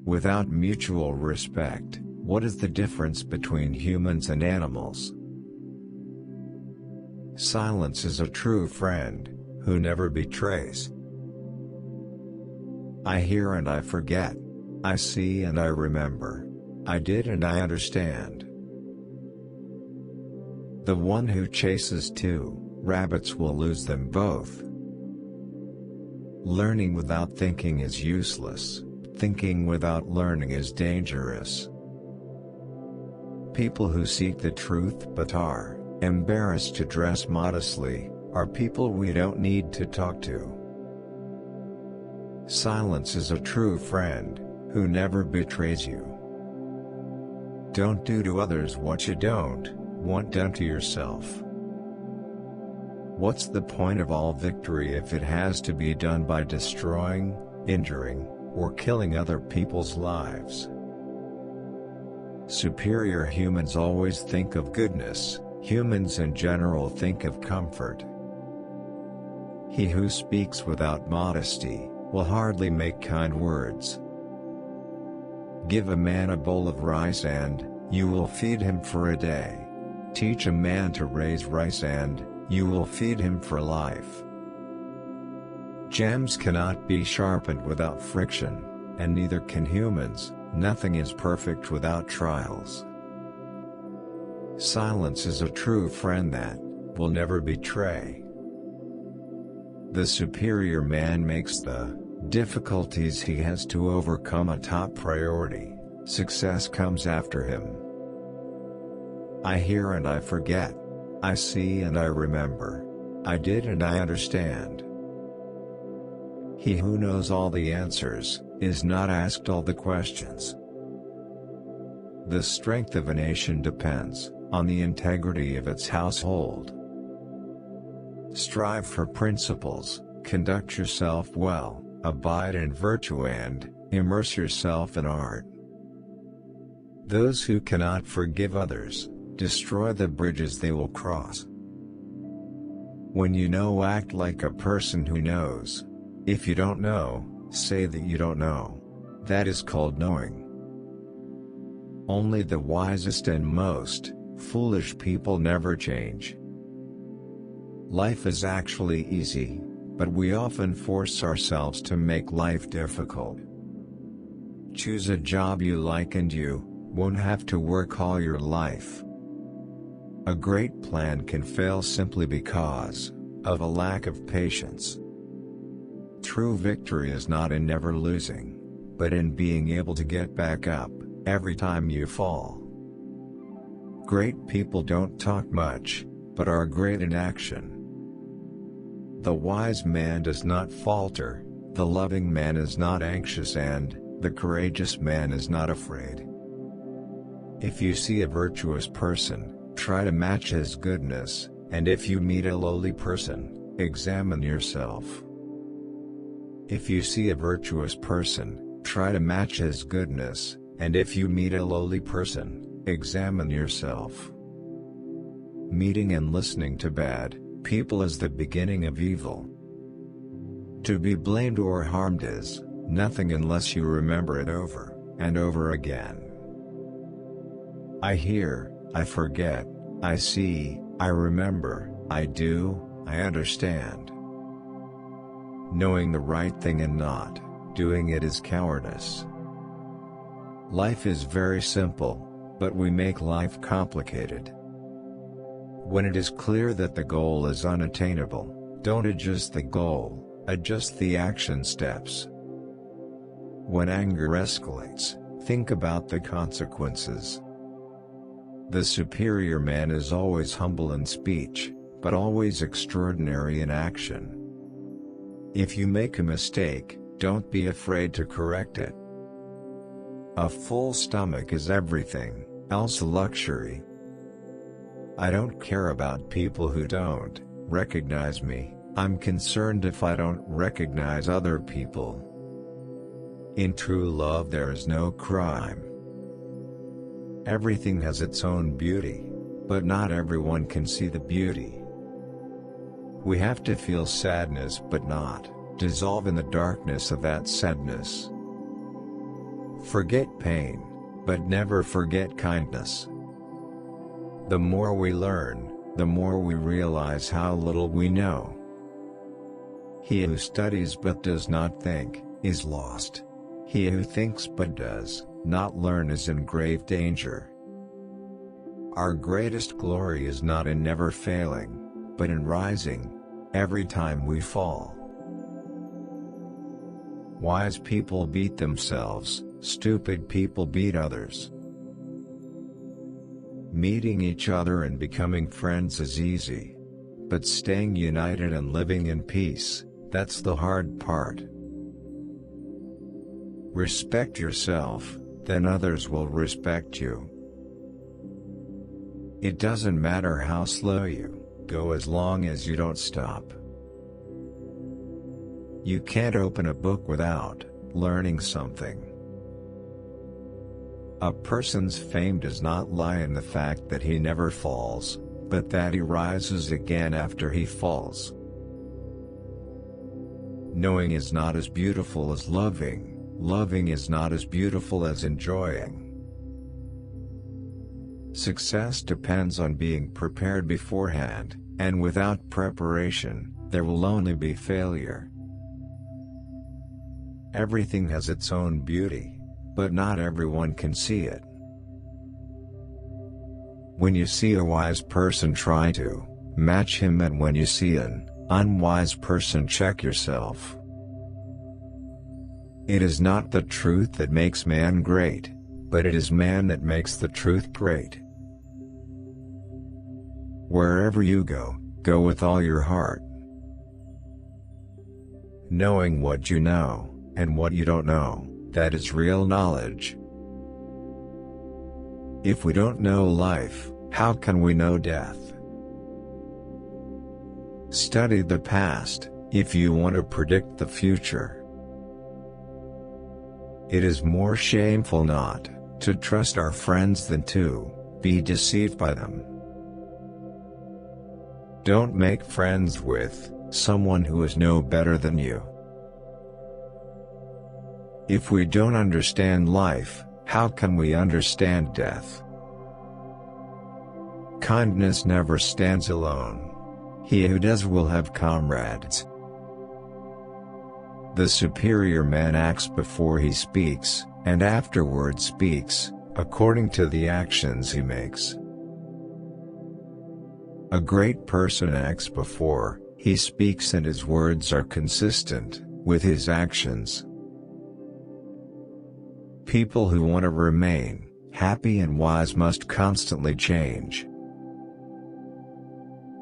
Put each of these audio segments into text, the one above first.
Without mutual respect, what is the difference between humans and animals? Silence is a true friend, who never betrays. I hear and I forget. I see and I remember. I did and I understand. The one who chases two rabbits will lose them both. Learning without thinking is useless. Thinking without learning is dangerous. People who seek the truth but are embarrassed to dress modestly are people we don't need to talk to. Silence is a true friend, who never betrays you. Don't do to others what you don't want done to yourself. What's the point of all victory if it has to be done by destroying, injuring, or killing other people's lives? Superior humans always think of goodness, humans in general think of comfort. He who speaks without modesty will hardly make kind words. Give a man a bowl of rice and you will feed him for a day. Teach a man to raise rice and you will feed him for life. Gems cannot be sharpened without friction, and neither can humans. Nothing is perfect without trials. Silence is a true friend that will never betray. The superior man makes the difficulties he has to overcome a top priority. Success comes after him. I hear and I forget. I see and I remember. I did and I understand. He who knows all the answers is not asked all the questions. The strength of a nation depends on the integrity of its household. Strive for principles, conduct yourself well, abide in virtue and immerse yourself in art. Those who cannot forgive others destroy the bridges they will cross. When you know, act like a person who knows. If you don't know, say that you don't know. That is called knowing. Only the wisest and most foolish people never change. Life is actually easy, but we often force ourselves to make life difficult. Choose a job you like and you won't have to work all your life. A great plan can fail simply because of a lack of patience. True victory is not in never losing, but in being able to get back up every time you fall. Great people don't talk much, but are great in action. The wise man does not falter, the loving man is not anxious, and the courageous man is not afraid. If you see a virtuous person, try to match his goodness, and if you meet a lowly person, examine yourself. If you see a virtuous person, try to match his goodness, and if you meet a lowly person, examine yourself. Meeting and listening to bad people is the beginning of evil. To be blamed or harmed is nothing unless you remember it over and over again. I hear, I forget, I see, I remember, I do, I understand. Knowing the right thing and not doing it is cowardice. Life is very simple, but we make life complicated. When it is clear that the goal is unattainable, don't adjust the goal, adjust the action steps. When anger escalates, think about the consequences. The superior man is always humble in speech, but always extraordinary in action. If you make a mistake, don't be afraid to correct it. A full stomach is everything else a luxury. I don't care about people who don't recognize me, I'm concerned if I don't recognize other people. In true love there is no crime. Everything has its own beauty, but not everyone can see the beauty. We have to feel sadness but not dissolve in the darkness of that sadness. Forget pain, but never forget kindness. The more we learn, the more we realize how little we know. He who studies but does not think, is lost. He who thinks but does not learn is in grave danger. Our greatest glory is not in never failing, but in rising, every time we fall. Wise people beat themselves, stupid people beat others. Meeting each other and becoming friends is easy. But staying united and living in peace, that's the hard part. Respect yourself, then others will respect you. It doesn't matter how slow you go as long as you don't stop. You can't open a book without learning something. A person's fame does not lie in the fact that he never falls, but that he rises again after he falls. Knowing is not as beautiful as loving, loving is not as beautiful as enjoying. Success depends on being prepared beforehand, and without preparation, there will only be failure. Everything has its own beauty, but not everyone can see it. When you see a wise person, try to match him, and when you see an unwise person, check yourself. It is not the truth that makes man great, but it is man that makes the truth great. Wherever you go, go with all your heart. Knowing what you know, and what you don't know, that is real knowledge. If we don't know life, how can we know death? Study the past, if you want to predict the future. It is more shameful not to trust our friends than to be deceived by them. Don't make friends with someone who is no better than you. If we don't understand life, how can we understand death? Kindness never stands alone. He who does will have comrades. The superior man acts before he speaks, and afterward speaks, according to the actions he makes. A great person acts before he speaks, and his words are consistent with his actions. People who want to remain happy and wise must constantly change.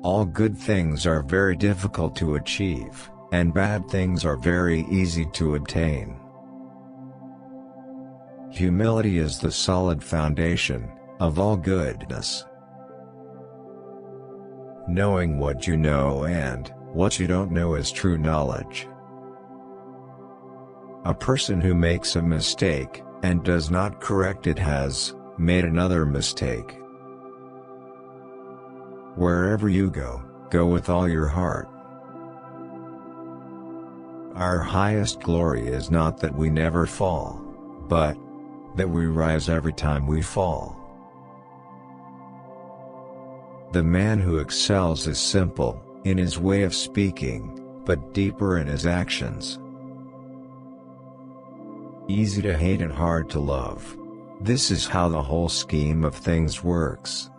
All good things are very difficult to achieve, and bad things are very easy to obtain. Humility is the solid foundation of all goodness. Knowing what you know and what you don't know is true knowledge. A person who makes a mistake and does not correct it has made another mistake. Wherever you go, go with all your heart. Our highest glory is not that we never fall, but that we rise every time we fall. The man who excels is simple in his way of speaking, but deeper in his actions. Easy to hate and hard to love. This is how the whole scheme of things works.